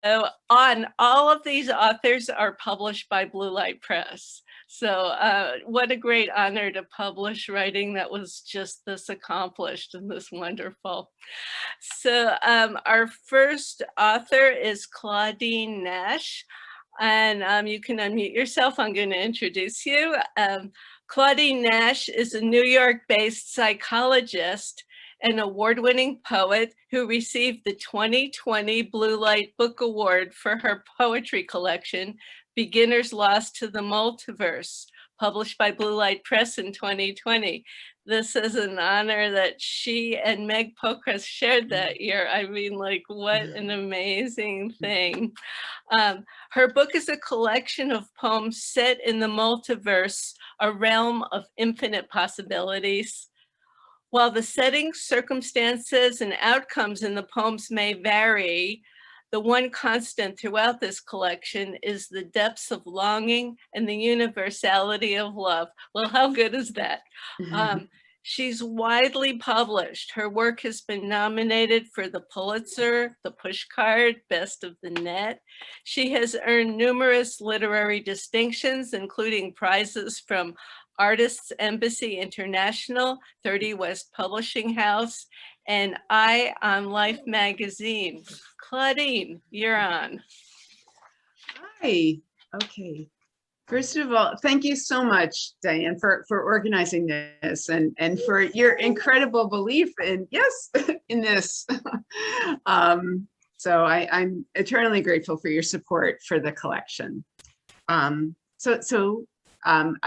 on all of these authors are published by Blue Light Press. So what a great honor to publish writing that was just this accomplished and this wonderful. So our first author is Claudine Nash. And you can unmute yourself. I'm going to introduce you. Claudine Nash is a New York-based psychologist an award-winning poet who received the 2020 Blue Light Book Award for her poetry collection, Beginner's Lost to the Multiverse, published by Blue Light Press in 2020. This is an honor that she and Meg Pokrass shared that year. I mean, like, what an amazing thing. Her book is a collection of poems set in the multiverse, a realm of infinite possibilities. While the settings, circumstances, and outcomes in the poems may vary, the one constant throughout this collection is the depths of longing and the universality of love. Well, how good is that? She's widely published. Her work has been nominated for the Pulitzer, the Pushcart, Best of the Net. She has earned numerous literary distinctions, including prizes from Artists Embassy International, 30 West Publishing House, and Eye on Life magazine. Claudine, you're on. Hi. Okay. First of all, thank you so much, Diane, for organizing this and for your incredible belief in, yes, in this. So I'm eternally grateful for your support for the collection. I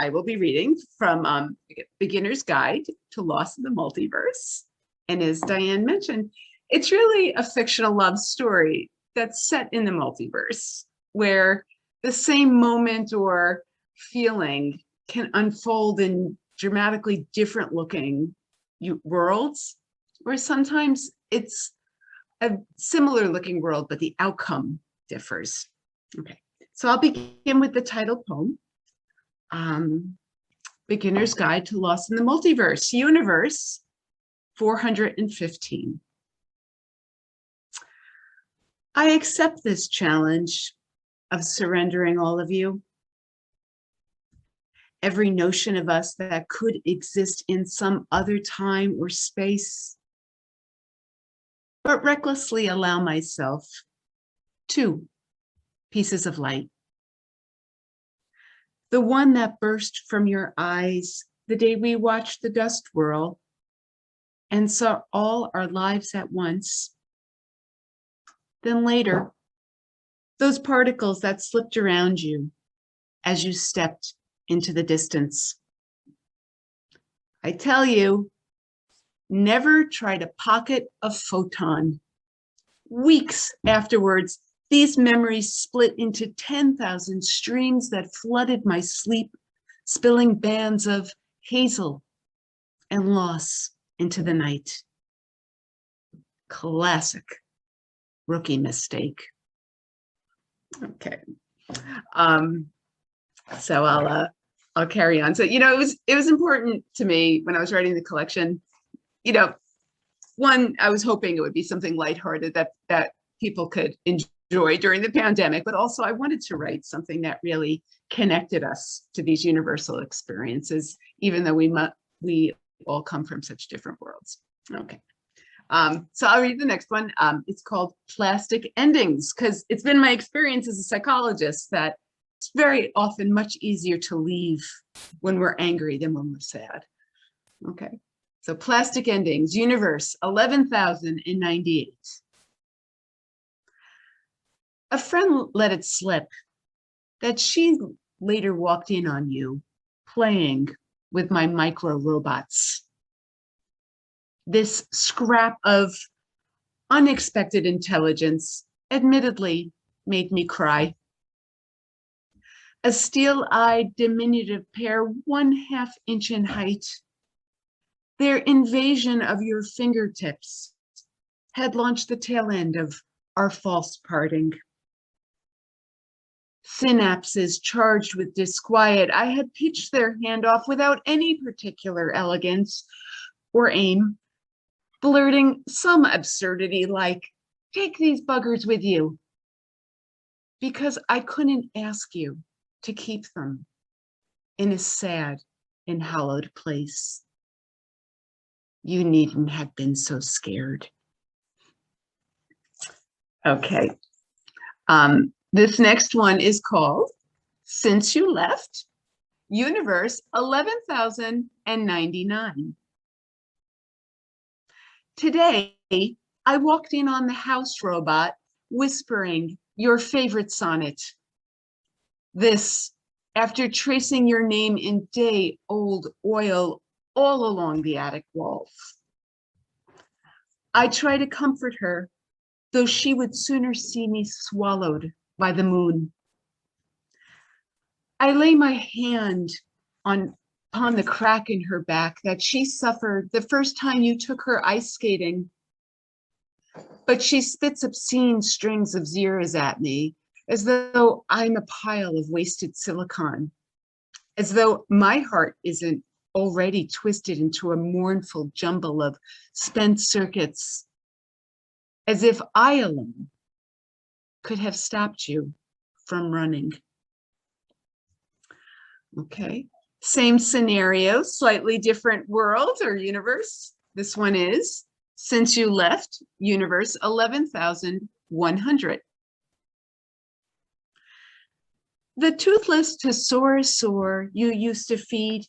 will be reading from Beginner's Guide to Lost in the Multiverse. And as Diane mentioned, it's really a fictional love story that's set in the multiverse, where the same moment or feeling can unfold in dramatically different looking worlds, or sometimes it's a similar looking world, but the outcome differs. Okay, so I'll begin with the title poem. Beginner's Guide to Lost in the Multiverse, Universe 415. I accept this challenge of surrendering all of you. Every notion of us that could exist in some other time or space, but recklessly allow myself 2 pieces of light. The one that burst from your eyes the day we watched the dust whirl and saw all our lives at once. Then later, those particles that slipped around you as you stepped into the distance. I tell you, never try to pocket a photon. Weeks afterwards, these memories split into 10,000 streams that flooded my sleep, spilling bands of hazel and loss into the night. Classic rookie mistake. Okay. So I'll carry on. So, it was important to me when I was writing the collection, one, I was hoping it would be something lighthearted that people could enjoy during the pandemic, but also I wanted to write something that really connected us to these universal experiences, even though we all come from such different worlds. Okay. So I'll read the next one. It's called Plastic Endings, because it's been my experience as a psychologist that it's very often much easier to leave when we're angry than when we're sad. Okay, so Plastic Endings, Universe 11,098. A friend let it slip that she later walked in on you playing with my micro robots. This scrap of unexpected intelligence admittedly made me cry. A steel-eyed diminutive pair, 1/2 inch in height. Their invasion of your fingertips had launched the tail end of our false parting. Synapses charged with disquiet, I had pitched their handoff without any particular elegance or aim, blurting some absurdity like, "Take these buggers with you," because I couldn't ask you to keep them in a sad and hallowed place. You needn't have been so scared. Okay. This next one is called Since You Left, Universe 11,099. Today, I walked in on the house robot whispering your favorite sonnet. This, after tracing your name in day-old oil all along the attic walls. I try to comfort her, though she would sooner see me swallowed by the moon. I lay my hand upon the crack in her back that she suffered the first time you took her ice skating. But she spits obscene strings of zeros at me, as though I'm a pile of wasted silicon, as though my heart isn't already twisted into a mournful jumble of spent circuits, as if I alone could have stopped you from running. Okay, same scenario, slightly different world or universe. This one is Since You Left, Universe 11,100. The toothless Tesorosaur you used to feed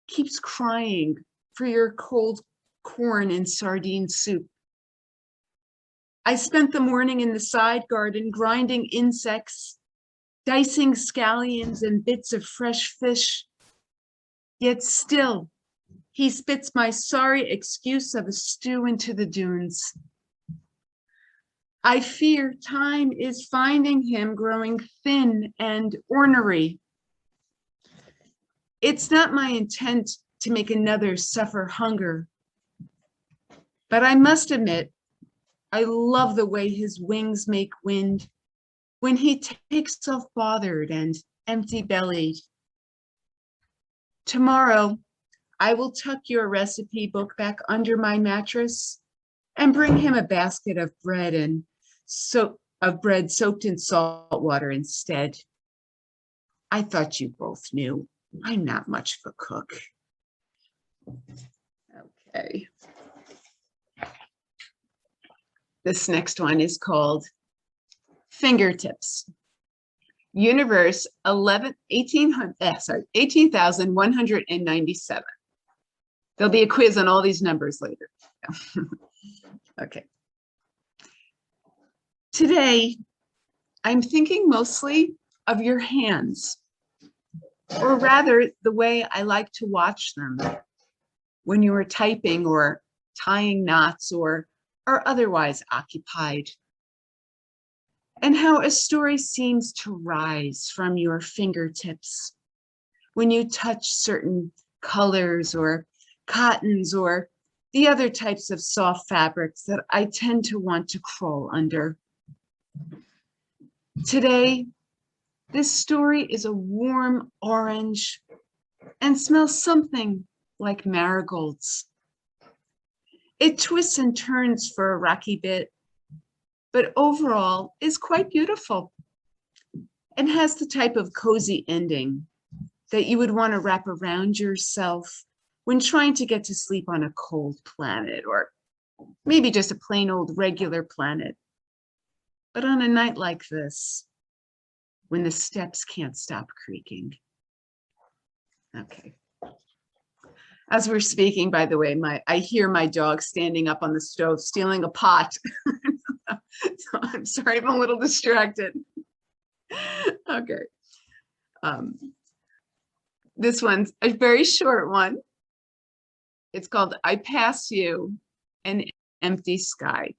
keeps crying for your cold corn and sardine soup. I spent the morning in the side garden grinding insects, dicing scallions and bits of fresh fish. Yet still, he spits my sorry excuse of a stew into the dunes. I fear time is finding him growing thin and ornery. It's not my intent to make another suffer hunger, but I must admit, I love the way his wings make wind when he takes off bothered and empty-bellied. Tomorrow, I will tuck your recipe book back under my mattress and bring him a basket of bread soaked in salt water instead. I thought you both knew I'm not much of a cook. Okay. This next one is called Fingertips. Universe 18,197. There'll be a quiz on all these numbers later. Okay. Today, I'm thinking mostly of your hands, or rather the way I like to watch them when you are typing or tying knots or are otherwise occupied, and how a story seems to rise from your fingertips when you touch certain colors or cottons or the other types of soft fabrics that I tend to want to crawl under. Today, this story is a warm orange and smells something like marigolds. It twists and turns for a rocky bit, but overall is quite beautiful and has the type of cozy ending that you would want to wrap around yourself when trying to get to sleep on a cold planet, or maybe just a plain old regular planet. But on a night like this, when the steps can't stop creaking. Okay. As we're speaking, by the way, I hear my dog standing up on the stove, stealing a pot. So I'm sorry, I'm a little distracted. Okay. This one's a very short one. It's called I Pass You, an Empty Sky.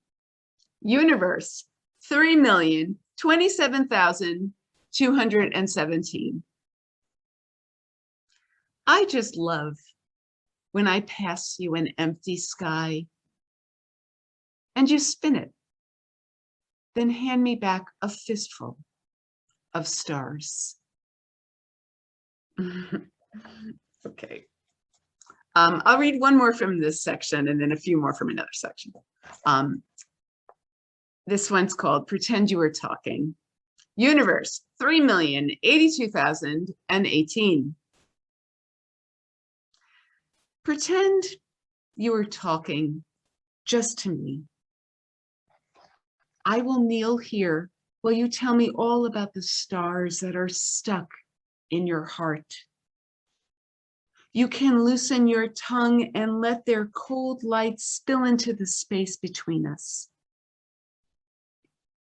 Universe, 3,027,217. I just love when I pass you an empty sky and you spin it, then hand me back a fistful of stars. Okay. I'll read one more from this section and then a few more from another section. This one's called Pretend You Were Talking. Universe, 3,082,018. Pretend you are talking just to me. I will kneel here while you tell me all about the stars that are stuck in your heart. You can loosen your tongue and let their cold light spill into the space between us.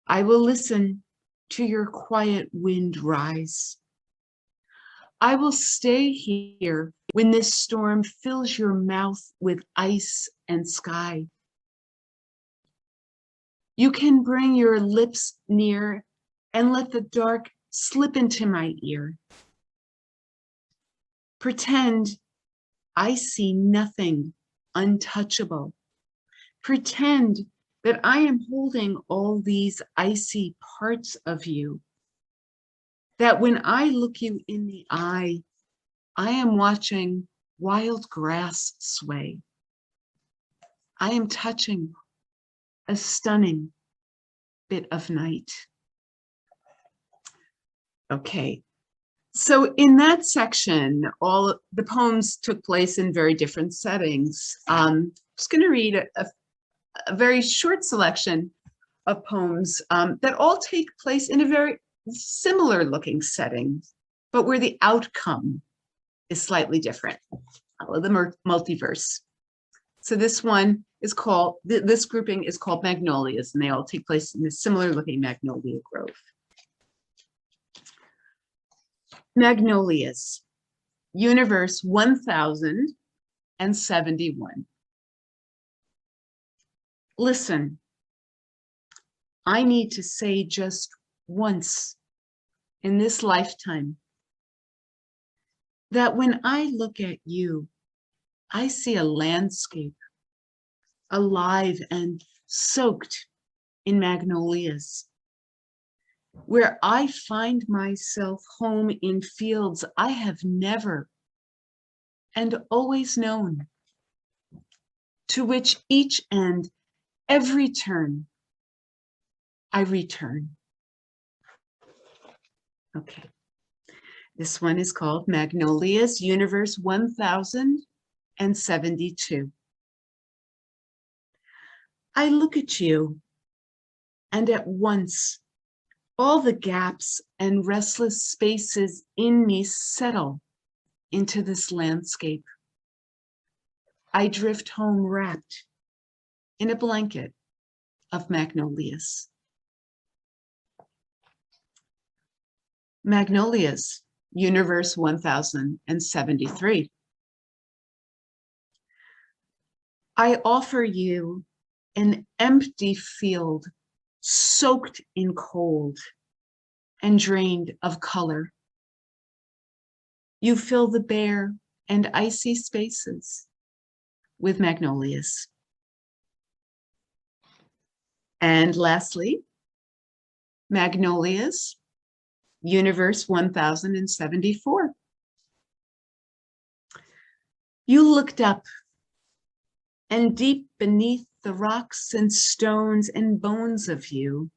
I will listen to your quiet wind rise. I will stay here when this storm fills your mouth with ice and sky. You can bring your lips near and let the dark slip into my ear. Pretend I see nothing untouchable. Pretend that I am holding all these icy parts of you. That when I look you in the eye, I am watching wild grass sway. I am touching a stunning bit of night. Okay, so in that section, all the poems took place in very different settings. I'm just going to read a very short selection of poems that all take place in a very similar looking setting, but where the outcome is slightly different. The multiverse. So this one is called, this grouping is called Magnolias, and they all take place in a similar looking magnolia grove. Magnolias, Universe 1071. Listen, I need to say just once in this lifetime that when I look at you, I see a landscape alive and soaked in magnolias, where I find myself home in fields I have never and always known, to which each and every turn I return. Okay, this one is called Magnolias, Universe 1072. I look at you, and at once all the gaps and restless spaces in me settle into this landscape. I drift home wrapped in a blanket of magnolias. Magnolias, Universe 1073. I offer you an empty field soaked in cold and drained of color. You fill the bare and icy spaces with magnolias. And lastly, Magnolias, Universe 1074. You looked up, and deep beneath the rocks and stones and bones of you,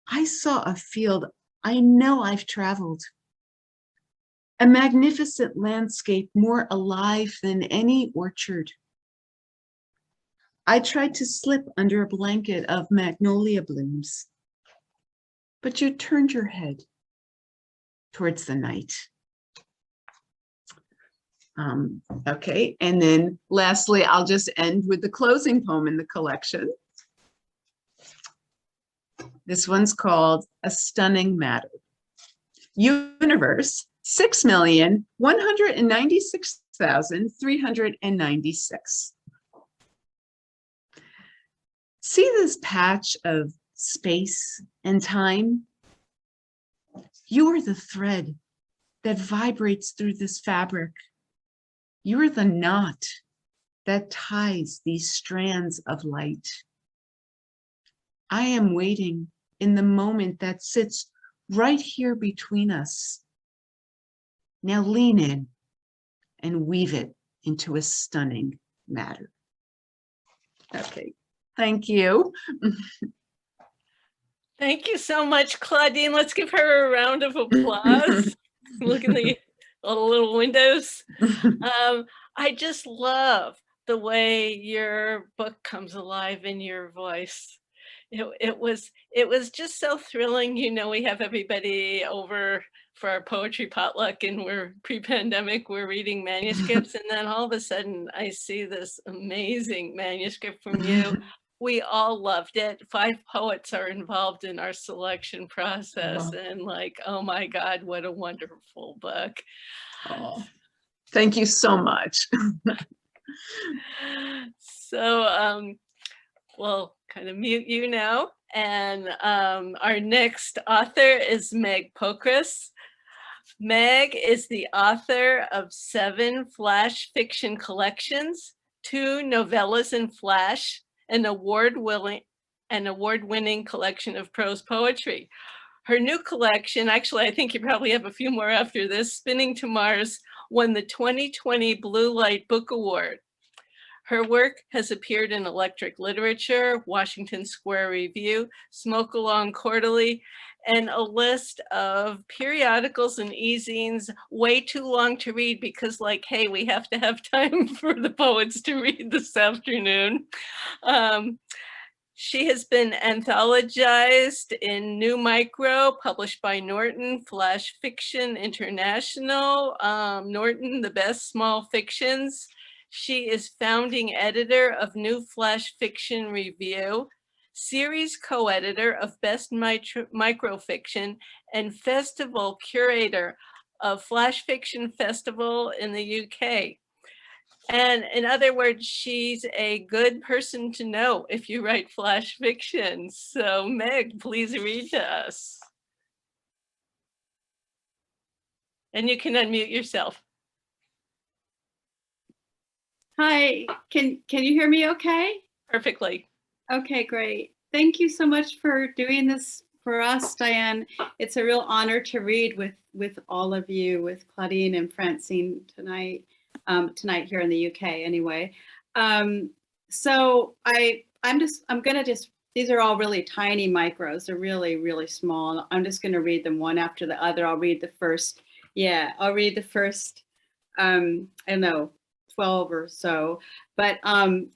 I saw a field I know I've traveled, a magnificent landscape more alive than any orchard. I tried to slip under a blanket of magnolia blooms, but you turned your head towards the night. Okay, and then lastly, I'll just end with the closing poem in the collection. This one's called A Stunning Matter. Universe 6,196,396. See this patch of space and time? You are the thread that vibrates through this fabric. You are the knot that ties these strands of light. I am waiting in the moment that sits right here between us. Now lean in and weave it into a stunning matter. Okay, thank you. Thank you so much, Claudine. Let's give her a round of applause. Look in all the little windows. I just love the way your book comes alive in your voice. It was just so thrilling. You know, we have everybody over for our poetry potluck, and we're pre-pandemic, we're reading manuscripts, and then all of a sudden I see this amazing manuscript from you. We all loved it. 5 poets are involved in our selection process, Oh, and like, oh my God, what a wonderful book. oh, thank you so much. So, we'll kind of mute you now. And our next author is Meg Pokrass. Meg is the author of 7 flash fiction collections, 2 novellas in flash, an award-winning collection of prose poetry. Her new collection, actually, I think you probably have a few more after this, Spinning to Mars, won the 2020 Blue Light Book Award. Her work has appeared in Electric Literature, Washington Square Review, Smoke Along Quarterly, and a list of periodicals and e-zines way too long to read because, like, hey, we have to have time for the poets to read this afternoon. She has been anthologized in New Micro, published by Norton, Flash Fiction International, Norton, The Best Small Fictions. She is founding editor of New Flash Fiction Review, series co-editor of Best Microfiction, and festival curator of Flash Fiction Festival in the UK. And in other words, she's a good person to know if you write flash fiction. So Meg, please read to us. And you can unmute yourself. Hi, can you hear me okay? Perfectly. Okay, great. Thank you so much for doing this for us, Diane. It's a real honor to read with all of you, with Claudine and Francine tonight here in the UK anyway. So I'm gonna just, these are all really tiny micros. They're really, really small. I'm just gonna read them one after the other. I'll read the first, I'll read the first, I don't know, 12 or so, but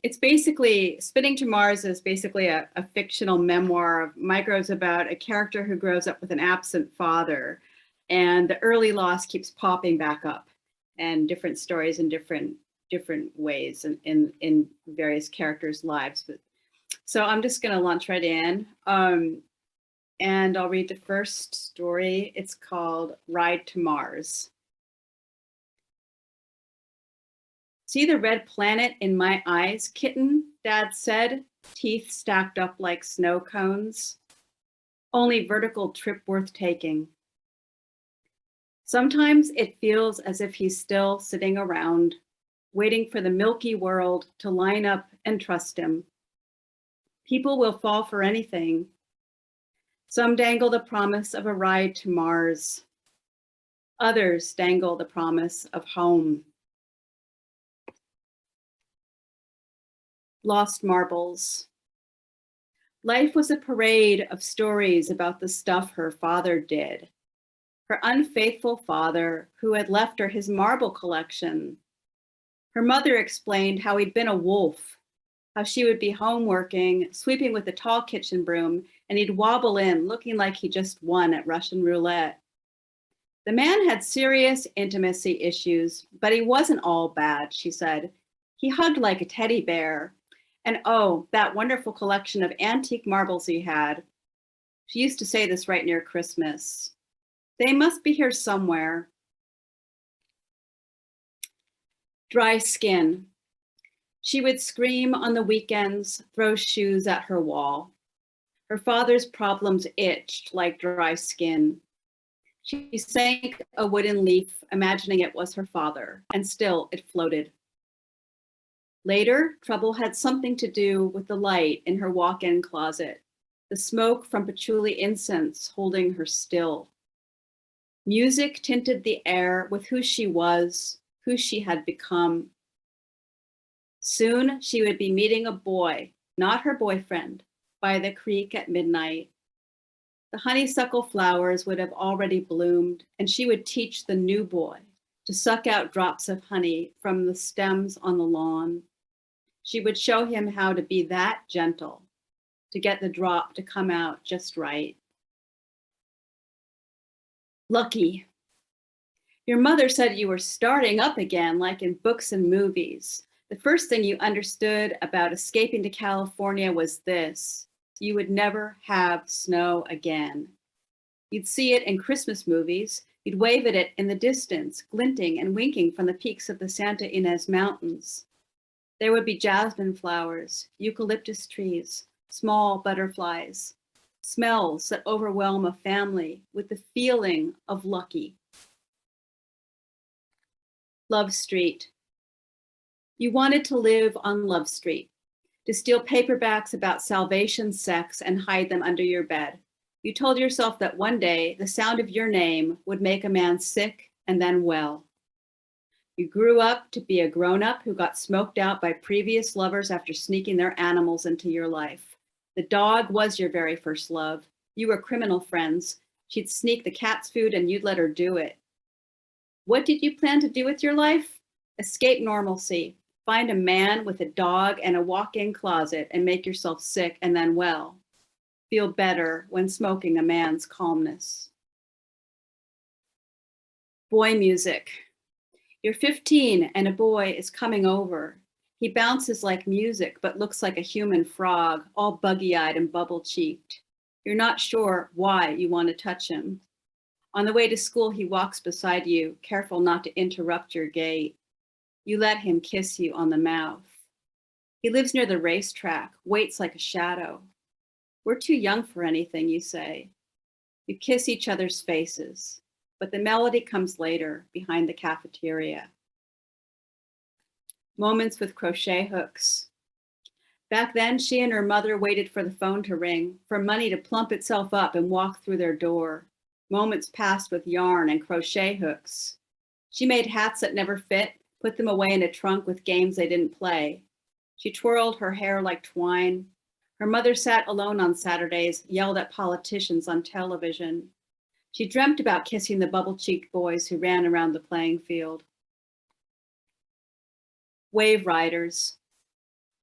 it's basically, Spinning to Mars is basically a fictional memoir of micros about a character who grows up with an absent father, and the early loss keeps popping back up, and different stories in different ways in various characters' lives. But so I'm just going to launch right in, and I'll read the first story. It's called Ride to Mars. See the red planet in my eyes, kitten, Dad said, teeth stacked up like snow cones. Only vertical trip worth taking. Sometimes it feels as if he's still sitting around, waiting for the milky world to line up and trust him. People will fall for anything. Some dangle the promise of a ride to Mars. Others dangle the promise of home. Lost marbles. Life was a parade of stories about the stuff her father did. Her unfaithful father, who had left her his marble collection. Her mother explained how he'd been a wolf, how she would be home working, sweeping with a tall kitchen broom, and he'd wobble in looking like he just won at Russian roulette. The man had serious intimacy issues, but he wasn't all bad, she said. He hugged like a teddy bear. And oh, that wonderful collection of antique marbles he had. She used to say this right near Christmas. They must be here somewhere. Dry skin. She would scream on the weekends, throw shoes at her wall. Her father's problems itched like dry skin. She sank a wooden leaf, imagining it was her father, and still it floated. Later, trouble had something to do with the light in her walk-in closet, the smoke from patchouli incense holding her still. Music tinted the air with who she was, who she had become. Soon she would be meeting a boy, not her boyfriend, by the creek at midnight. The honeysuckle flowers would have already bloomed, and she would teach the new boy to suck out drops of honey from the stems on the lawn. She would show him how to be that gentle, to get the drop to come out just right. Lucky. Your mother said you were starting up again, like in books and movies. The first thing you understood about escaping to California was this: you would never have snow again. You'd see it in Christmas movies. You'd wave at it in the distance, glinting and winking from the peaks of the Santa Ynez Mountains. There would be jasmine flowers, eucalyptus trees, small butterflies, smells that overwhelm a family with the feeling of lucky. Love Street. You wanted to live on Love Street, to steal paperbacks about salvation sex and hide them under your bed. You told yourself that one day the sound of your name would make a man sick and then well. You grew up to be a grown-up who got smoked out by previous lovers after sneaking their animals into your life. The dog was your very first love. You were criminal friends. She'd sneak the cat's food and you'd let her do it. What did you plan to do with your life? Escape normalcy. Find a man with a dog and a walk-in closet and make yourself sick and then well. Feel better when smoking a man's calmness. Boy music. You're 15 and a boy is coming over. He bounces like music but looks like a human frog, all buggy-eyed and bubble-cheeked. You're not sure why you want to touch him. On the way to school, he walks beside you, careful not to interrupt your gait. You let him kiss you on the mouth. He lives near the racetrack, waits like a shadow. We're too young for anything, you say. You kiss each other's faces, but the melody comes later, behind the cafeteria. Moments with crochet hooks. Back then, she and her mother waited for the phone to ring, for money to plump itself up and walk through their door. Moments passed with yarn and crochet hooks. She made hats that never fit, put them away in a trunk with games they didn't play. She twirled her hair like twine. Her mother sat alone on Saturdays, yelled at politicians on television. She dreamt about kissing the bubble-cheeked boys who ran around the playing field. Wave riders.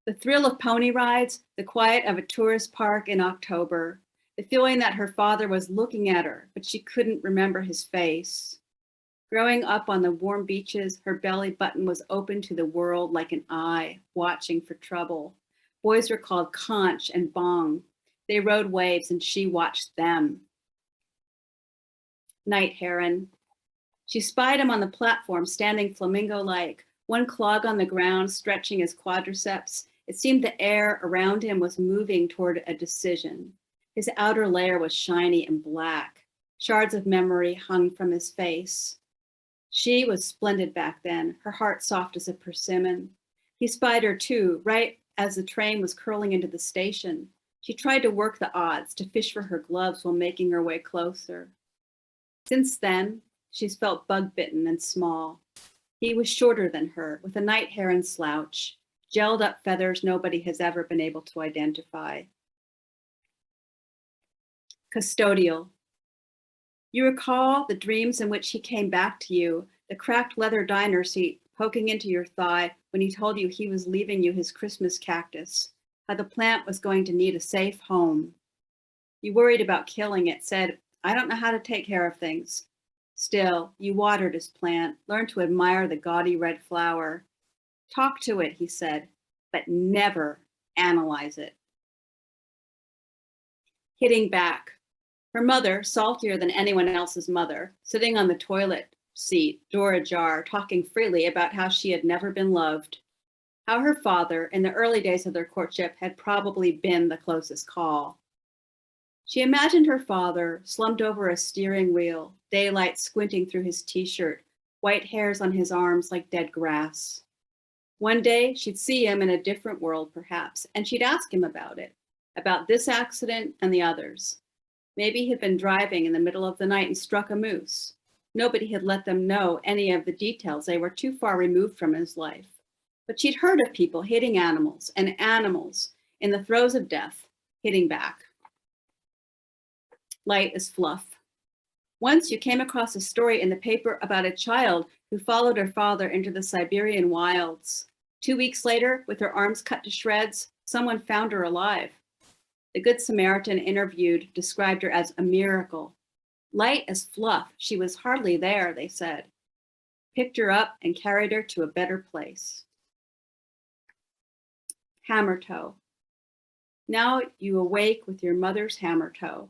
The thrill of pony rides, the quiet of a tourist park in October, the feeling that her father was looking at her, but she couldn't remember his face. Growing up on the warm beaches, her belly button was open to the world like an eye, watching for trouble. Boys were called conch and bong. They rode waves and she watched them. Night heron. She spied him on the platform, standing flamingo-like, one clog on the ground, stretching his quadriceps. It seemed the air around him was moving toward a decision. His outer layer was shiny and black. Shards of memory hung from his face. She was splendid back then, her heart soft as a persimmon. He spied her too, right as the train was curling into the station. She tried to work the odds, to fish for her gloves while making her way closer. Since then, she's felt bug-bitten and small. He was shorter than her, with a night heron slouch, gelled up feathers nobody has ever been able to identify. Custodial. You recall the dreams in which he came back to you, the cracked leather diner seat poking into your thigh when he told you he was leaving you his Christmas cactus, how the plant was going to need a safe home. You worried about killing it, said, I don't know how to take care of things. Still, you watered his plant, learned to admire the gaudy red flower. Talk to it, he said, but never analyze it. Hitting back. Her mother, saltier than anyone else's mother, sitting on the toilet seat, door ajar, talking freely about how she had never been loved. How her father, in the early days of their courtship, had probably been the closest call. She imagined her father slumped over a steering wheel, daylight squinting through his t-shirt, white hairs on his arms like dead grass. One day, she'd see him in a different world, perhaps, and she'd ask him about it, about this accident and the others. Maybe he'd been driving in the middle of the night and struck a moose. Nobody had let them know any of the details. They were too far removed from his life. But she'd heard of people hitting animals, and animals, in the throes of death, hitting back. Light as fluff. Once you came across a story in the paper about a child who followed her father into the Siberian wilds. 2 weeks later, with her arms cut to shreds, someone found her alive. The Good Samaritan interviewed described her as a miracle. Light as fluff, she was hardly there, they said. Picked her up and carried her to a better place. Hammer toe. Now you awake with your mother's hammer toe.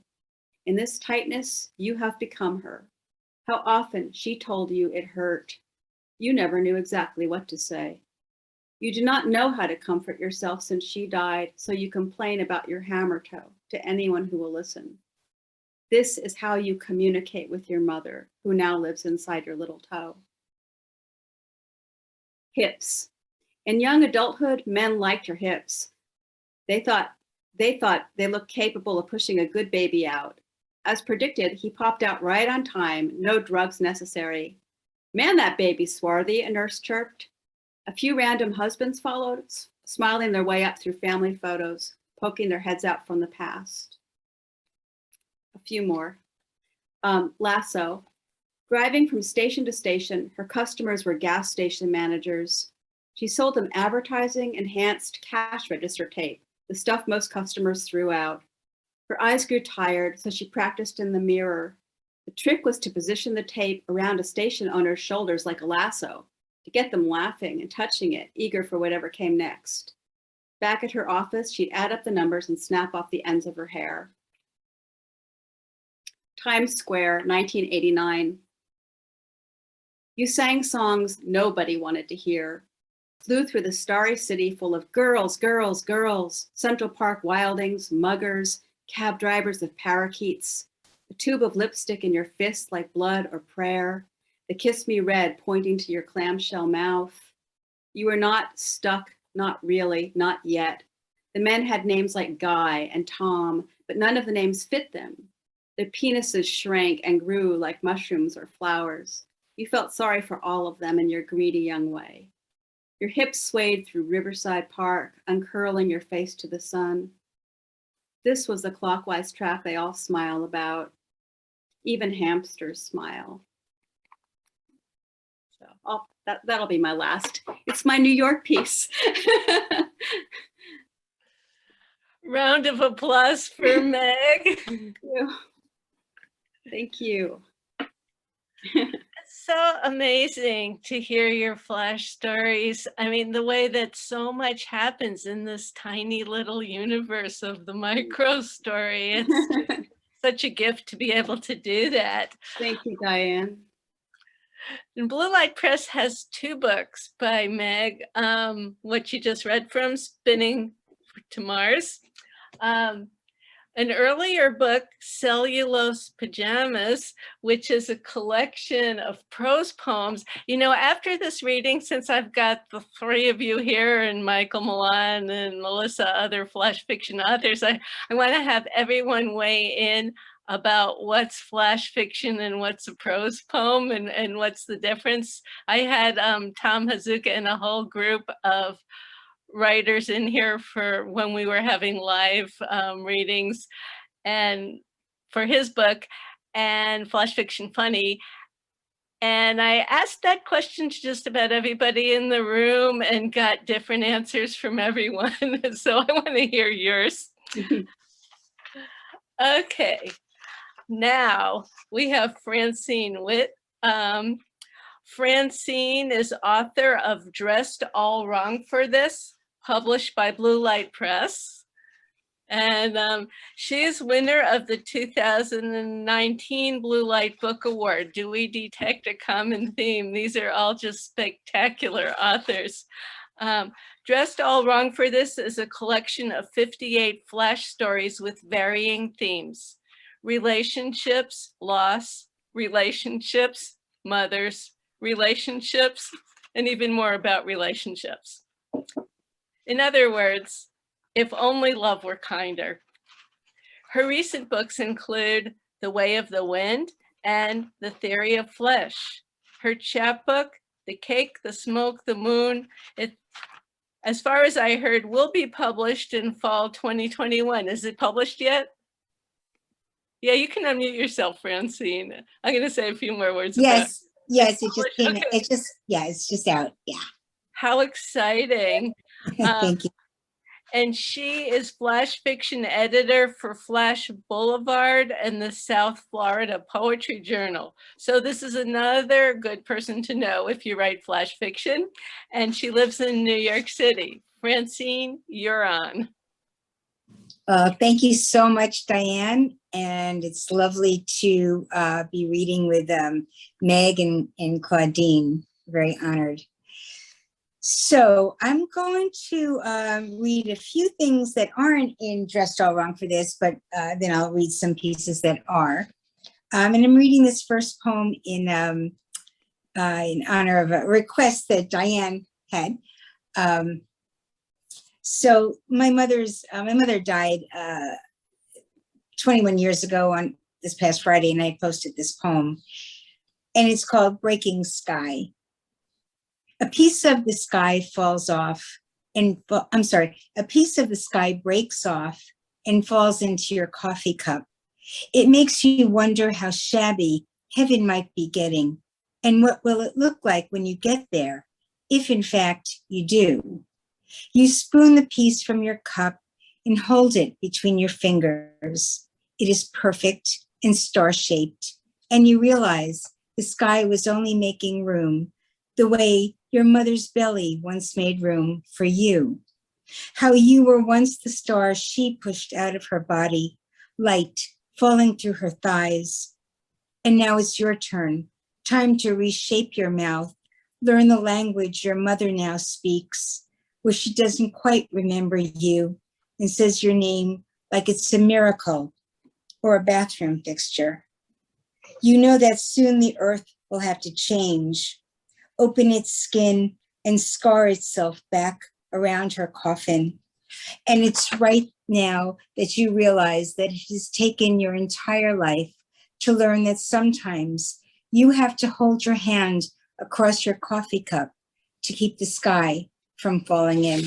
In this tightness, you have become her. How often she told you it hurt. You never knew exactly what to say. You do not know how to comfort yourself since she died, so you complain about your hammer toe to anyone who will listen. This is how you communicate with your mother, who now lives inside your little toe. Hips. In young adulthood, men liked your hips. They thought they looked capable of pushing a good baby out. As predicted, he popped out right on time, no drugs necessary. Man, that baby's swarthy, a nurse chirped. A few random husbands followed, smiling their way up through family photos, poking their heads out from the past. A few more. Lasso. Driving from station to station, her customers were gas station managers. She sold them advertising-enhanced cash register tape, the stuff most customers threw out. Her eyes grew tired, so she practiced in the mirror. The trick was to position the tape around a station owner's shoulders like a lasso, to get them laughing and touching it, eager for whatever came next. Back at her office, she'd add up the numbers and snap off the ends of her hair. Times Square, 1989. You sang songs nobody wanted to hear. Flew through the starry city full of girls, girls, girls, Central Park wildings, muggers, cab drivers of parakeets, a tube of lipstick in your fist like blood or prayer, the kiss me red pointing to your clamshell mouth. You were not stuck, not really, not yet. The men had names like Guy and Tom, but none of the names fit them. Their penises shrank and grew like mushrooms or flowers. You felt sorry for all of them in your greedy young way. Your hips swayed through Riverside Park, uncurling your face to the sun. This was the clockwise track they all smile about. Even hamsters smile. So that'll be my last. It's my New York piece. Round of applause for Meg. Thank you. Thank you. It's so amazing to hear your flash stories. I mean, the way that so much happens in this tiny little universe of the micro story. It's such a gift to be able to do that. Thank you, Diane. And Blue Light Press has 2 books by Meg, what you just read from, Spinning to Mars. An earlier book, Cellulose Pajamas, which is a collection of prose poems. You know, after this reading, since I've got the 3 of you here and Michael Milan and Melissa, other flash fiction authors, I want to have everyone weigh in about what's flash fiction and what's a prose poem and what's the difference. I had Tom Hazuka and a whole group of writers in here for when we were having live readings and for his book and Flash Fiction Funny. And I asked that question to just about everybody in the room and got different answers from everyone. So I want to hear yours. Okay, now we have Francine Witte. Francine is author of Dressed All Wrong for This, published by Blue Light Press. And she's winner of the 2019 Blue Light Book Award. Do we detect a common theme? These are all just spectacular authors. Dressed All Wrong for This is a collection of 58 flash stories with varying themes: relationships, loss, relationships, mothers, relationships, and even more about relationships. In other words, if only love were kinder. Her recent books include The Way of the Wind and The Theory of Flesh. Her chapbook, The Cake, the Smoke, the Moon, as far as I heard, will be published in fall 2021. Is it published yet? Yeah, you can unmute yourself, Francine. I'm going to say a few more words about it. Yes, it just published? came, Okay. it's just out, yeah. How exciting. Thank you. And she is flash fiction editor for Flash Boulevard and the South Florida Poetry Journal. So this is another good person to know if you write flash fiction. And she lives in New York City. Francine, you're on. Thank you so much, Diane. And it's lovely to be reading with Meg and Claudine. Very honored. So I'm going to read a few things that aren't in Dressed All Wrong for this, but then I'll read some pieces that are. And I'm reading this first poem in honor of a request that Diane had. So my mother died 21 years ago on this past Friday, and I posted this poem, and it's called Breaking Sky. A piece of the sky falls off and a piece of the sky breaks off and falls into your coffee cup. It makes you wonder how shabby heaven might be getting, and what will it look like when you get there, if in fact you do. You spoon the piece from your cup and hold it between your fingers. It is perfect and star-shaped, and you realize the sky was only making room the way your mother's belly once made room for you. How you were once the star she pushed out of her body, light falling through her thighs. And now it's your turn, time to reshape your mouth, learn the language your mother now speaks, where she doesn't quite remember you and says your name like it's a miracle or a bathroom fixture. You know that soon the earth will have to change, open its skin and scar itself back around her coffin. And it's right now that you realize that it has taken your entire life to learn that sometimes you have to hold your hand across your coffee cup to keep the sky from falling in.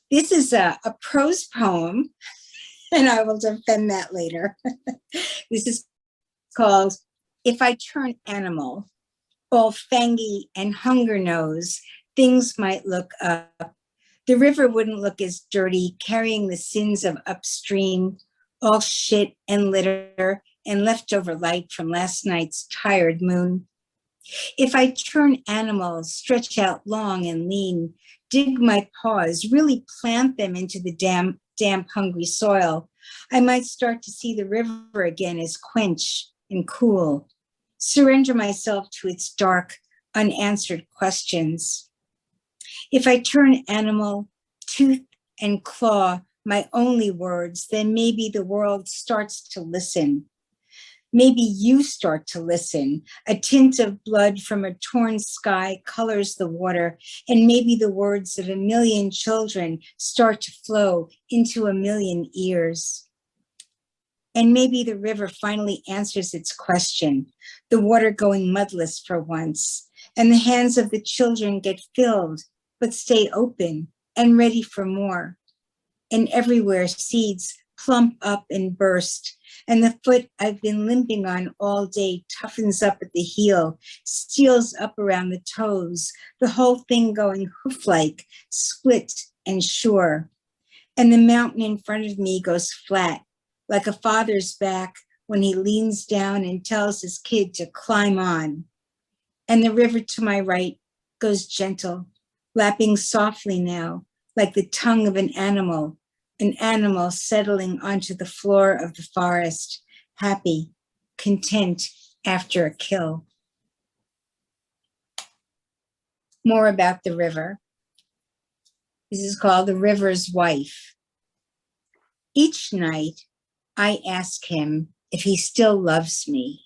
This is a prose poem, and I will defend that later. This is called If I Turn Animal. All fangy and hunger knows things might look up. The river wouldn't look as dirty, carrying the sins of upstream, all shit and litter and leftover light from last night's tired moon. If I turn animal, stretch out long and lean, dig my paws, really plant them into the damp, hungry soil, I might start to see the river again as quench and cool, surrender myself to its dark, unanswered questions. If I turn animal, tooth and claw, my only words, then maybe the world starts to listen. Maybe you start to listen. A tint of blood from a torn sky colors the water, and maybe the words of a million children start to flow into a million ears. And maybe the river finally answers its question, the water going mudless for once, and the hands of the children get filled, but stay open and ready for more. And everywhere seeds plump up and burst, and the foot I've been limping on all day toughens up at the heel, steals up around the toes, the whole thing going hoof-like, split and sure. And the mountain in front of me goes flat, like a father's back when he leans down and tells his kid to climb on. And the river to my right goes gentle, lapping softly now, like the tongue of an animal settling onto the floor of the forest, happy, content after a kill. More about the river. This is called The River's Wife. Each night, I ask him if he still loves me.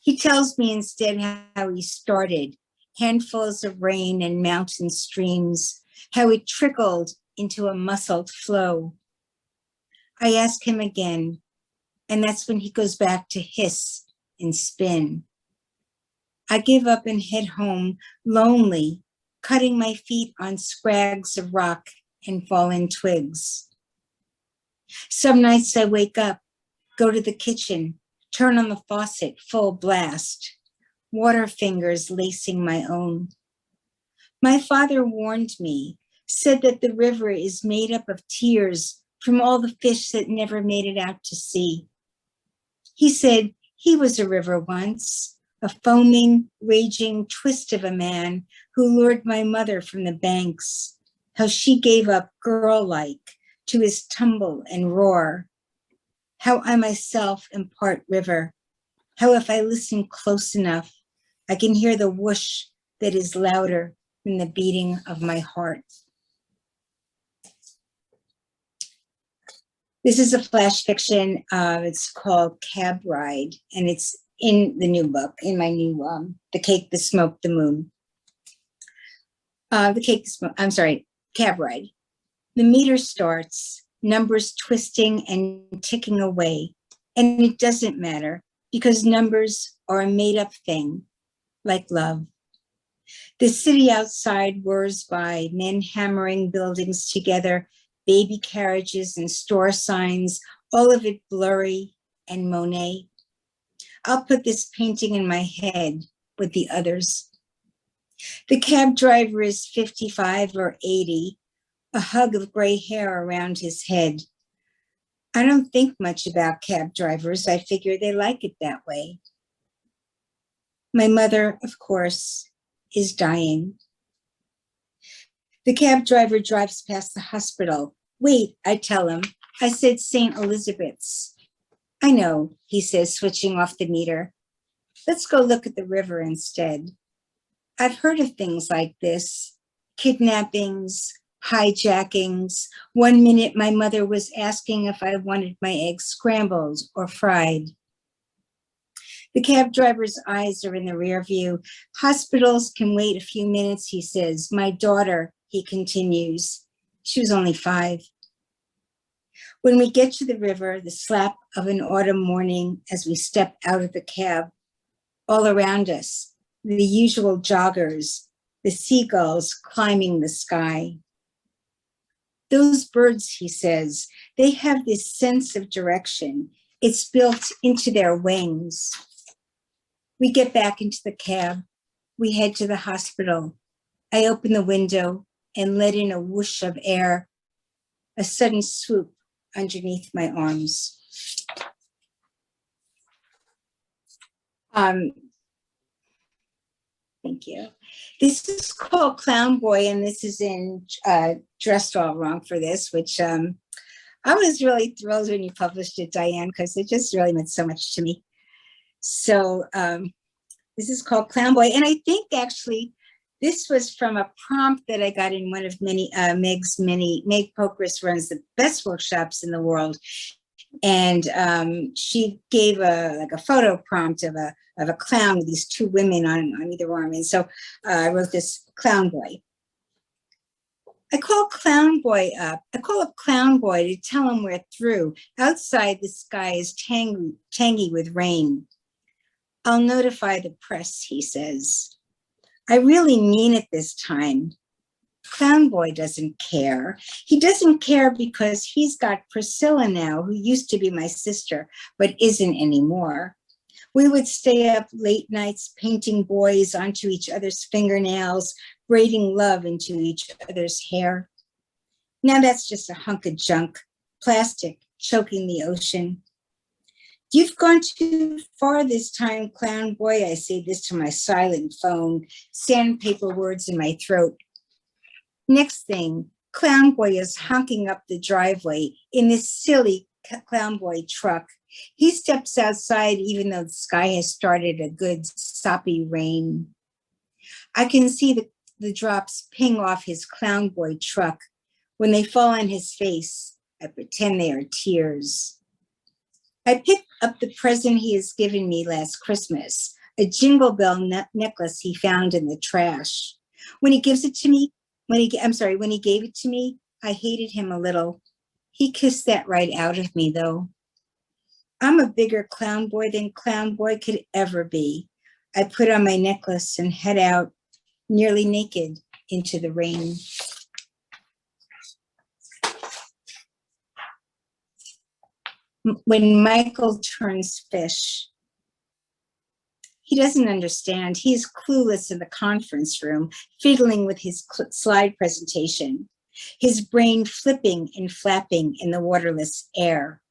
He tells me instead how he started, handfuls of rain and mountain streams, how it trickled into a muscled flow. I ask him again, and that's when he goes back to hiss and spin. I give up and head home, lonely, cutting my feet on scrags of rock and fallen twigs. Some nights I wake up, go to the kitchen, turn on the faucet full blast, water fingers lacing my own. My father warned me, said that the river is made up of tears from all the fish that never made it out to sea. He said he was a river once, a foaming, raging twist of a man who lured my mother from the banks, how she gave up girl-like to his tumble and roar, how I myself am part river, how if I listen close enough, I can hear the whoosh that is louder than the beating of my heart. This is a flash fiction. It's called Cab Ride, and it's in the new book, in my new, The Cake, the Smoke, the Moon. Cab Ride. The meter starts, numbers twisting and ticking away, and it doesn't matter because numbers are a made-up thing, like love. The city outside whirs by, men hammering buildings together, baby carriages and store signs, all of it blurry and Monet. I'll put this painting in my head with the others. The cab driver is 55 or 80, a hug of gray hair around his head. I don't think much about cab drivers. I figure they like it that way. My mother, of course, is dying. The cab driver drives past the hospital. Wait, I tell him. I said St. Elizabeth's. I know, he says, switching off the meter. Let's go look at the river instead. I've heard of things like this, kidnappings, hijackings. 1 minute, my mother was asking if I wanted my eggs scrambled or fried. The cab driver's eyes are in the rear view. Hospitals can wait a few minutes, he says. My daughter, he continues. She was only 5. When we get to the river, the slap of an autumn morning as we step out of the cab, all around us, the usual joggers, the seagulls climbing the sky. Those birds, he says, they have this sense of direction. It's built into their wings. We get back into the cab. We head to the hospital. I open the window and let in a whoosh of air, a sudden swoop underneath my arms. Thank you. This is called Clown Boy, and this is in Dressed All Wrong for this, which I was really thrilled when you published it, Diane, because it just really meant so much to me. So this is called Clown Boy, and I think actually this was from a prompt that I got in one of Meg Pokrass runs the best workshops in the world. And she gave a photo prompt of a clown with these 2 women on either arm. And so I wrote this Clown Boy. I call Clown Boy up. I call up Clown Boy to tell him we're through. Outside, the sky is tangy with rain. I'll notify the press, he says. I really mean it this time. Clown Boy doesn't care. He doesn't care because he's got Priscilla now, who used to be my sister, but isn't anymore. We would stay up late nights painting boys onto each other's fingernails, braiding love into each other's hair. Now that's just a hunk of junk, plastic choking the ocean. You've gone too far this time, Clown Boy. I say this to my silent phone, sandpaper words in my throat. Next thing, Clown Boy is honking up the driveway in this silly Clown Boy truck. He steps outside even though the sky has started a good soppy rain. I can see the drops ping off his Clown Boy truck. When they fall on his face, I pretend they are tears. I pick up the present he has given me last Christmas, a jingle bell necklace he found in the trash. When he gives it to me, when he gave it to me, I hated him a little. He kissed that right out of me, though. I'm a bigger clown boy than Clown Boy could ever be. I put on my necklace and head out, nearly naked, into the rain. When Michael turns fish, he doesn't understand. He's clueless in the conference room, fiddling with his slide presentation, his brain flipping and flapping in the waterless air.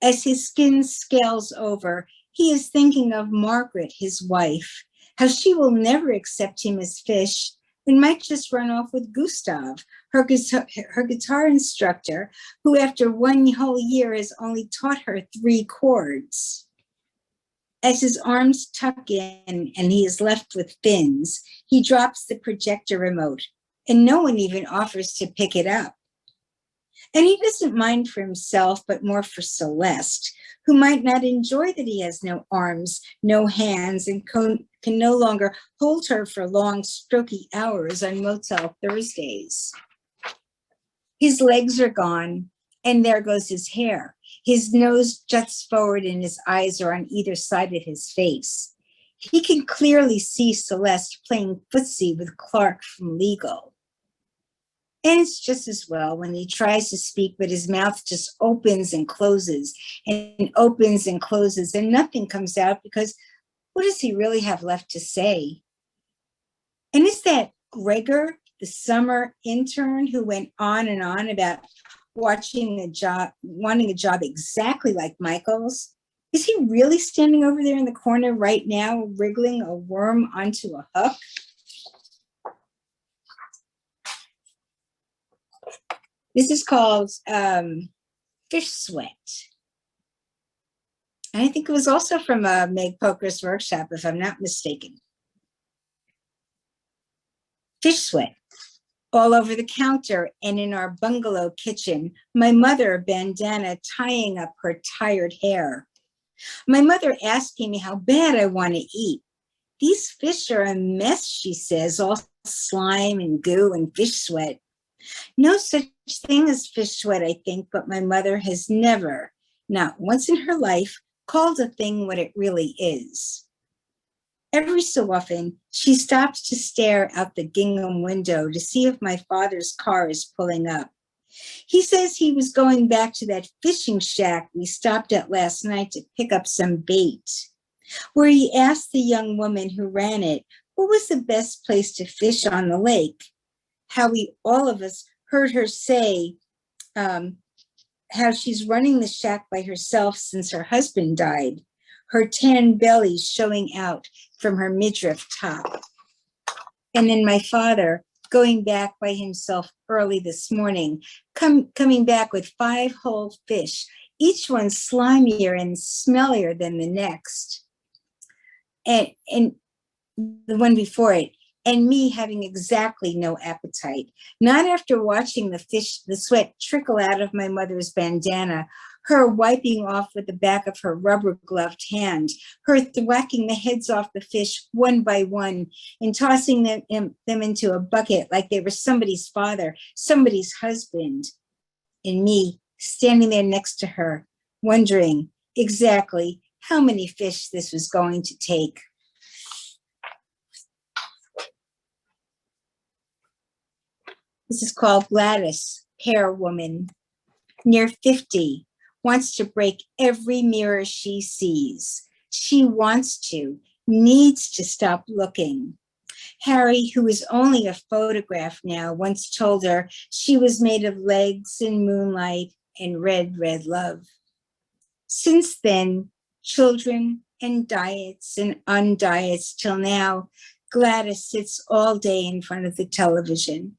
As his skin scales over, he is thinking of Margaret, his wife, how she will never accept him as fish and might just run off with Gustav, her guitar instructor, who after 1 whole year has only taught her 3 chords. As his arms tuck in and he is left with fins, he drops the projector remote, and no one even offers to pick it up. And he doesn't mind for himself, but more for Celeste, who might not enjoy that he has no arms, no hands, and can no longer hold her for long, strokey hours on Motel Thursdays. His legs are gone, and there goes his hair. His nose juts forward and his eyes are on either side of his face. He can clearly see Celeste playing footsie with Clark from Legal. And it's just as well when he tries to speak, but his mouth just opens and closes and opens and closes, and nothing comes out because what does he really have left to say? And is that Gregor, the summer intern who went on and on about wanting a job exactly like Michael's? Is he really standing over there in the corner right now, wriggling a worm onto a hook? This is called Fish Sweat. And I think it was also from a Meg Pokrass workshop, if I'm not mistaken. Fish sweat. All over the counter and in our bungalow kitchen, my mother, a bandana tying up her tired hair. My mother asking me how bad I want to eat. These fish are a mess, she says, all slime and goo and fish sweat. No such thing as fish sweat, I think, but my mother has never, not once in her life, called a thing what it really is. Every so often, she stops to stare out the gingham window to see if my father's car is pulling up. He says he was going back to that fishing shack we stopped at last night to pick up some bait, where he asked the young woman who ran it what was the best place to fish on the lake. How we all of us heard her say how she's running the shack by herself since her husband died, her tan belly showing out from her midriff top. And then my father going back by himself early this morning, coming back with 5 whole fish, each one slimier and smellier than the next. And the one before it, and me having exactly no appetite. Not after watching the sweat trickle out of my mother's bandana, her wiping off with the back of her rubber-gloved hand, her thwacking the heads off the fish one by one and tossing them into a bucket like they were somebody's father, somebody's husband, and me standing there next to her, wondering exactly how many fish this was going to take. This is called Gladys, pear woman, near 50, wants to break every mirror she sees. She wants to, needs to stop looking. Harry, who is only a photograph now, once told her she was made of legs and moonlight and red, red love. Since then, children and diets and undiets till now, Gladys sits all day in front of the television.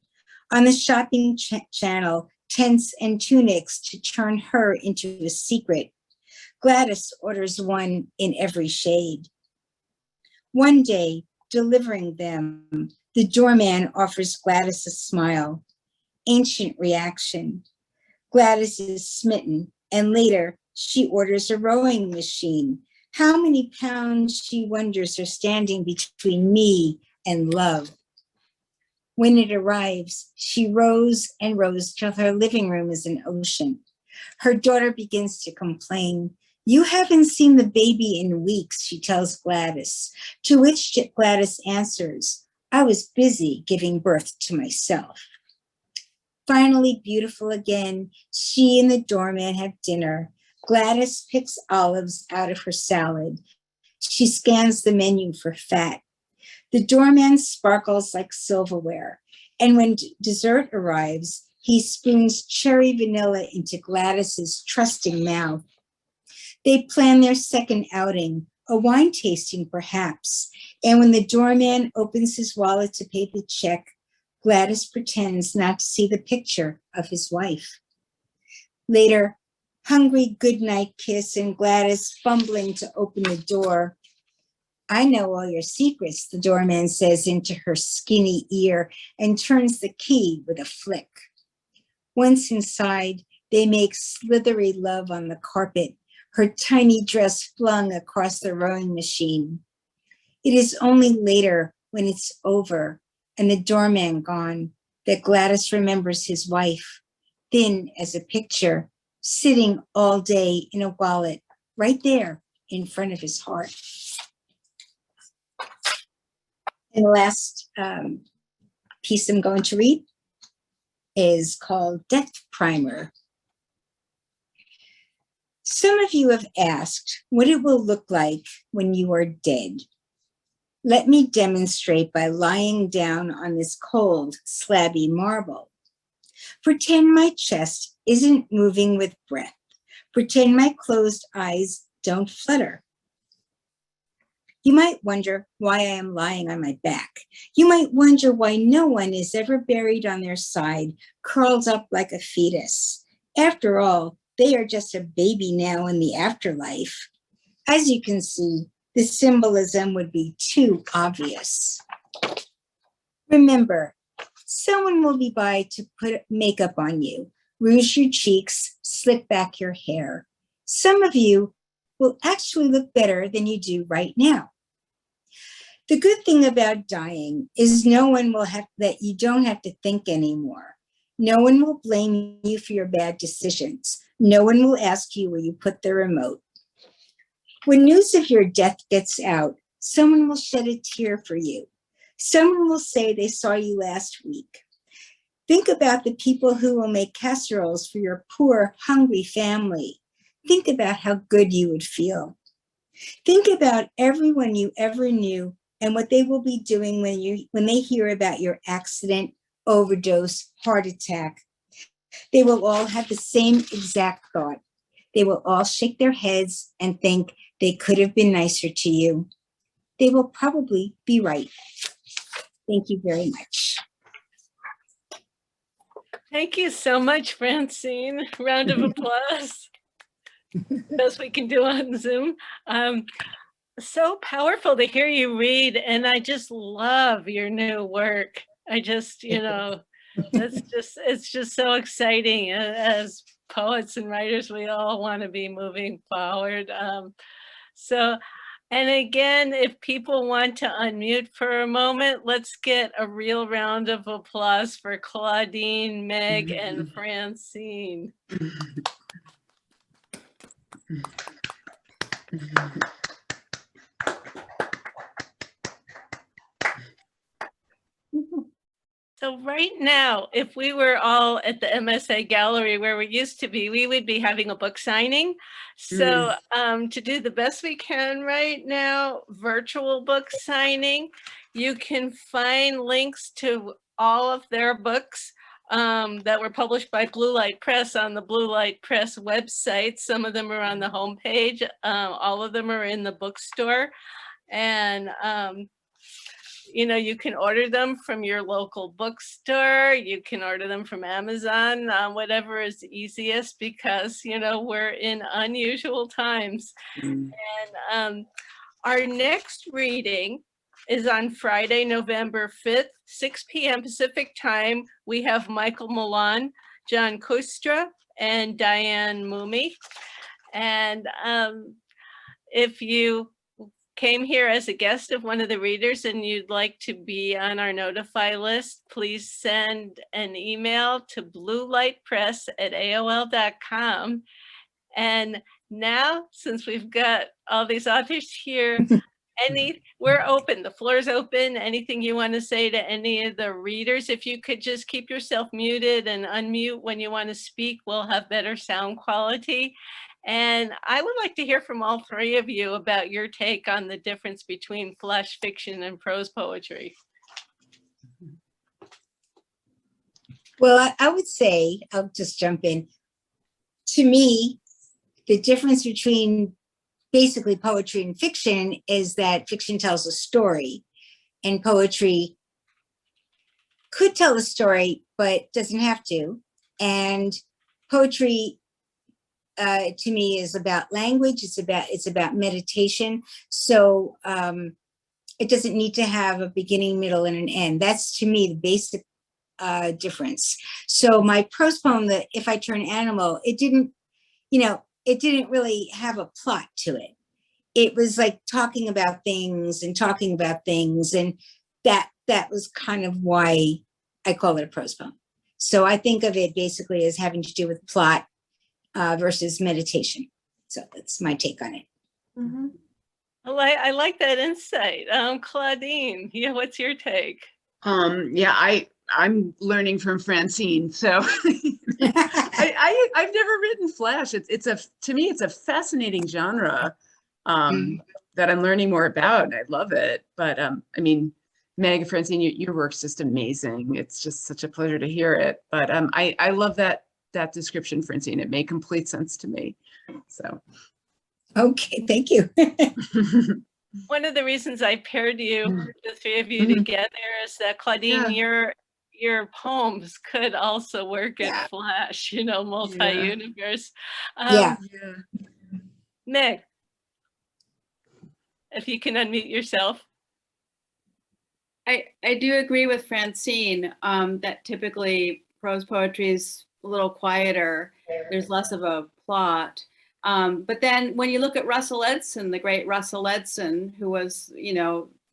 On the shopping channel, tents and tunics to turn her into a secret. Gladys orders one in every shade. One day, delivering them, the doorman offers Gladys a smile. Ancient reaction. Gladys is smitten, and later she orders a rowing machine. How many pounds, she wonders, are standing between me and love? When it arrives, she rows and rows till her living room is an ocean. Her daughter begins to complain. You haven't seen the baby in weeks, she tells Gladys, to which Gladys answers, I was busy giving birth to myself. Finally, beautiful again, she and the doorman have dinner. Gladys picks olives out of her salad. She scans the menu for fat. The doorman sparkles like silverware. And when dessert arrives, he spoons cherry vanilla into Gladys's trusting mouth. They plan their second outing, a wine tasting perhaps. And when the doorman opens his wallet to pay the check, Gladys pretends not to see the picture of his wife. Later, hungry goodnight kiss and Gladys fumbling to open the door. I know all your secrets, the doorman says into her skinny ear and turns the key with a flick. Once inside, they make slithery love on the carpet, her tiny dress flung across the rowing machine. It is only later, when it's over and the doorman gone, that Gladys remembers his wife, thin as a picture, sitting all day in a wallet, right there in front of his heart. And the last piece I'm going to read is called Death Primer. Some of you have asked what it will look like when you are dead. Let me demonstrate by lying down on this cold, slabby marble. Pretend my chest isn't moving with breath. Pretend my closed eyes don't flutter. You might wonder why I am lying on my back. You might wonder why no one is ever buried on their side, curled up like a fetus. After all, they are just a baby now in the afterlife. As you can see, the symbolism would be too obvious. Remember, someone will be by to put makeup on you, rouge your cheeks, slick back your hair. Some of you will actually look better than you do right now. The good thing about dying is no one will have that you don't have to think anymore. No one will blame you for your bad decisions. No one will ask you where you put the remote. When news of your death gets out, someone will shed a tear for you. Someone will say they saw you last week. Think about the people who will make casseroles for your poor, hungry family. Think about how good you would feel. Think about everyone you ever knew and what they will be doing when they hear about your accident, overdose, heart attack. They will all have the same exact thought. They will all shake their heads and think they could have been nicer to you. They will probably be right. Thank you very much. Thank you so much, Francine. Round of applause. Best we can do on Zoom. So powerful to hear you read, and I just love your new work. I just, it's just so exciting. As poets and writers, we all want to be moving forward. And again, if people want to unmute for a moment, let's get a real round of applause for Claudine, Meg, and Francine. So right now, if we were all at the MSA Gallery where we used to be, we would be having a book signing. So to do the best we can right now, virtual book signing, you can find links to all of their books that were published by Blue Light Press on the Blue Light Press website. Some of them are on the homepage. All of them are in the bookstore. And you can order them from your local bookstore. You can order them from Amazon, whatever is easiest, because, we're in unusual times. And our next reading is on Friday, November 5th, 6 p.m. Pacific time. We have Michael Milan, John Kustra, and Diane Mumi. And if you came here as a guest of one of the readers and you'd like to be on our notify list, please send an email to bluelightpress@aol.com. And now, since we've got all these authors here, we're open. The floor is open. Anything you want to say to any of the readers, if you could just keep yourself muted and unmute when you want to speak, we'll have better sound quality. And I would like to hear from all three of you about your take on the difference between flash fiction and prose poetry. Well, I would say, I'll just jump in. To me, the difference between basically poetry and fiction is that fiction tells a story and poetry could tell a story, but doesn't have to. And poetry, to me, is about language. It's about meditation. So it doesn't need to have a beginning, middle, and an end. That's, to me, the basic difference. So my prose poem, that If I Turn Animal, it didn't really have a plot to it. It was like talking about things, and that was kind of why I call it a prose poem. So I think of it basically as having to do with plot versus meditation. So that's my take on it. Mm-hmm. I like that insight. Claudine, yeah, what's your take? Yeah, I'm learning from Francine. So I've never written flash. To me, it's a fascinating genre that I'm learning more about, and I love it. But I mean, Meg, Francine, your work's just amazing. It's just such a pleasure to hear it. But I love that description, Francine. It made complete sense to me. So okay, thank you. One of the reasons I paired you, the three of you together, is that Claudine, your poems could also work at flash, multi-universe. Meg, if you can unmute yourself. I do agree with Francine that typically prose poetry is a little quieter. There's less of a plot. But then when you look at Russell Edson, the great Russell Edson, who was,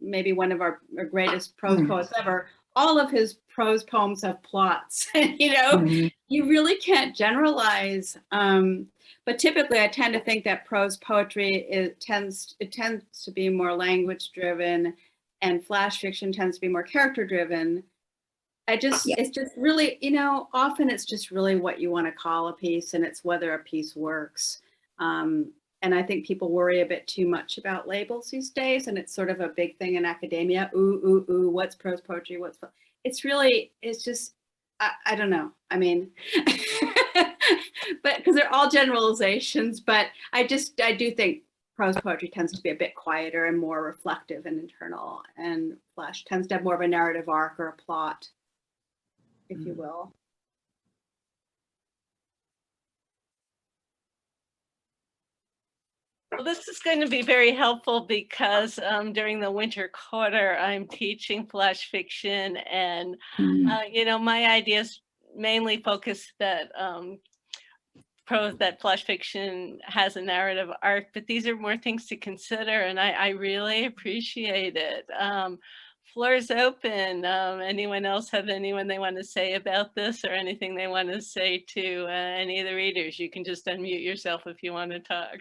maybe one of our greatest prose poets ever, all of his prose poems have plots. You really can't generalize. But typically I tend to think that prose poetry tends to be more language driven, and flash fiction tends to be more character driven. It's just really, often it's just really what you want to call a piece, and it's whether a piece works. And I think people worry a bit too much about labels these days, and it's sort of a big thing in academia. Ooh, what's prose poetry? It's just, I don't know. I mean, but because they're all generalizations, but I do think prose poetry tends to be a bit quieter and more reflective and internal, and flash tends to have more of a narrative arc or a plot, if you will. Well, this is going to be very helpful because during the winter quarter, I'm teaching flash fiction, and my ideas mainly focus that that flash fiction has a narrative arc, but these are more things to consider, and I really appreciate it. Floor's open. Anyone else have anyone they want to say about this, or anything they want to say to any of the readers? You can just unmute yourself if you want to talk.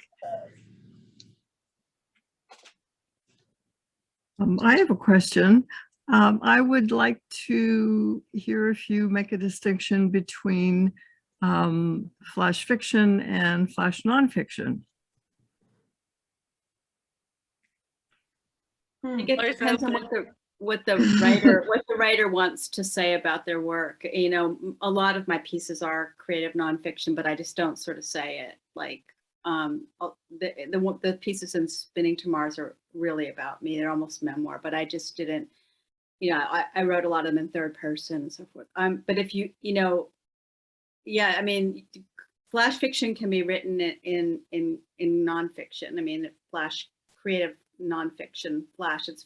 I have a question. I would like to hear if you make a distinction between flash fiction and flash nonfiction. I think it depends on what the writer wants to say about their work. A lot of my pieces are creative nonfiction, but I just don't sort of say it. Like the pieces in Spinning to Mars are really about me. They're almost memoir, but I just didn't. I wrote a lot of them in third person and so forth. But if I mean, flash fiction can be written in nonfiction. I mean, flash creative nonfiction, flash. It's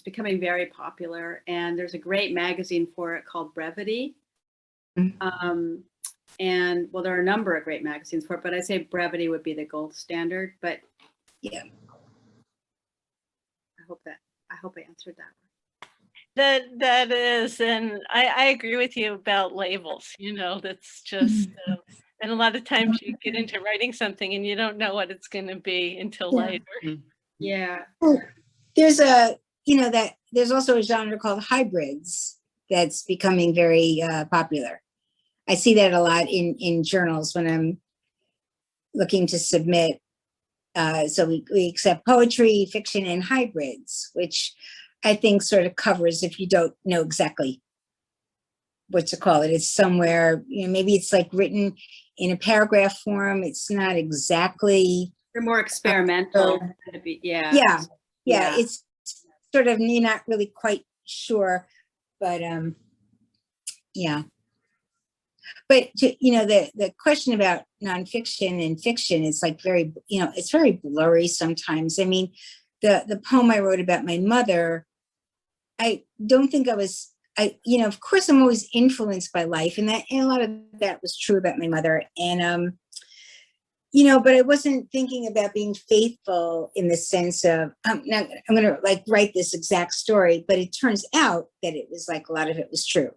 becoming very popular, and there's a great magazine for it called Brevity. And well, there are a number of great magazines for it, but I say Brevity would be the gold standard. But yeah, I hope I answered that. That is, and I agree with you about labels. That's just, and a lot of times you get into writing something and you don't know what it's going to be until later. Yeah. There's there's also a genre called hybrids that's becoming very popular. I see that a lot in journals when I'm looking to submit. So we accept poetry, fiction, and hybrids, which I think sort of covers if you don't know exactly what to call it. It's somewhere, maybe it's like written in a paragraph form. It's not exactly. They're more experimental. Yeah. Yeah. It's sort of, you're not really quite sure, but yeah. But the question about nonfiction and fiction is like very, it's very blurry sometimes. I mean, the poem I wrote about my mother, I don't think of course I'm always influenced by life, and a lot of that was true about my mother. And but I wasn't thinking about being faithful in the sense of I'm going to like write this exact story, but it turns out that it was like a lot of it was true.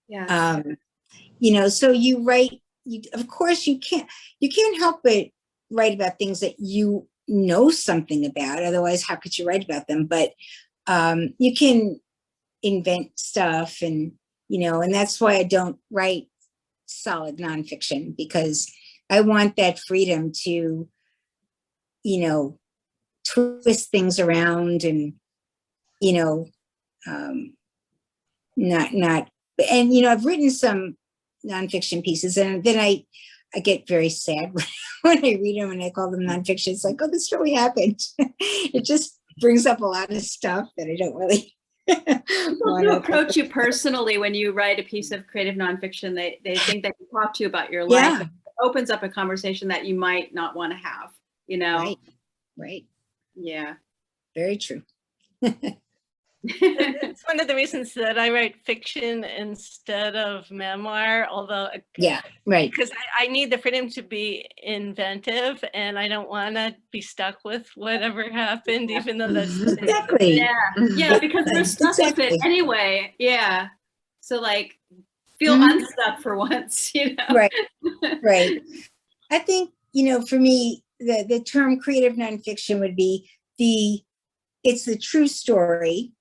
Yeah. So you write, of course you can't help but write about things that you know something about. Otherwise, how could you write about them? But you can invent stuff and that's why I don't write solid nonfiction, because I want that freedom to, twist things around and, not, and, I've written some nonfiction pieces and then I get very sad when I read them and I call them nonfiction. It's like, oh, this really happened. It just brings up a lot of stuff that I don't really People do approach you personally when you write a piece of creative nonfiction. They think they can talk to you about your life. Yeah. It opens up a conversation that you might not want to have, Right. Yeah. Very true. It's one of the reasons that I write fiction instead of memoir, although Yeah, right. because I need the freedom to be inventive and I don't want to be stuck with whatever happened, even though that's Exactly. Yeah, because we're stuck with it Exactly. anyway. Yeah. So like feel unstuck for once, Right. I think, for me, the term creative nonfiction would be it's the true story.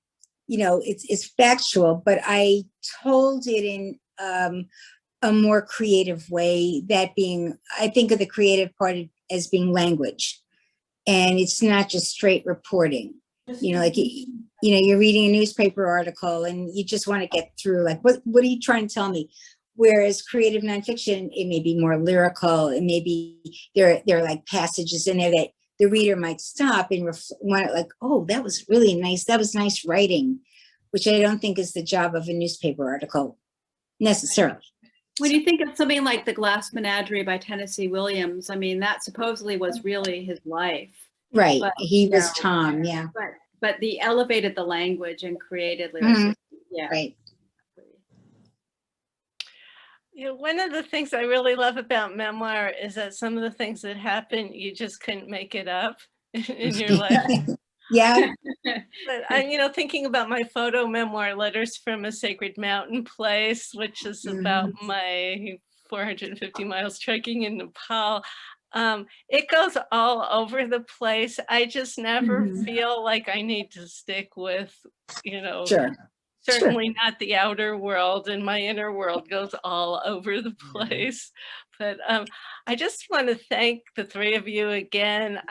It's factual, but I told it in a more creative way, that being, I think of the creative part as being language. And it's not just straight reporting, like, you're reading a newspaper article and you just want to get through, like, what are you trying to tell me? Whereas creative nonfiction, it may be more lyrical. It may be, there are like passages in there that the reader might stop and want it, like, oh, that was really nice. That was nice writing, which I don't think is the job of a newspaper article necessarily. When you think of something like The Glass Menagerie by Tennessee Williams, I mean, that supposedly was really his life. Right. But, He was Tom. Yeah. But they elevated the language and created lyricism. Yeah. Right. One of the things I really love about memoir is that some of the things that happen, you just couldn't make it up in your life. Yeah. But I'm, thinking about my photo memoir, Letters from a Sacred Mountain Place, which is about my 450 miles trekking in Nepal. It goes all over the place. I just never feel like I need to stick with, Sure. certainly not the outer world, and my inner world goes all over the place. But I just want to thank the three of you again.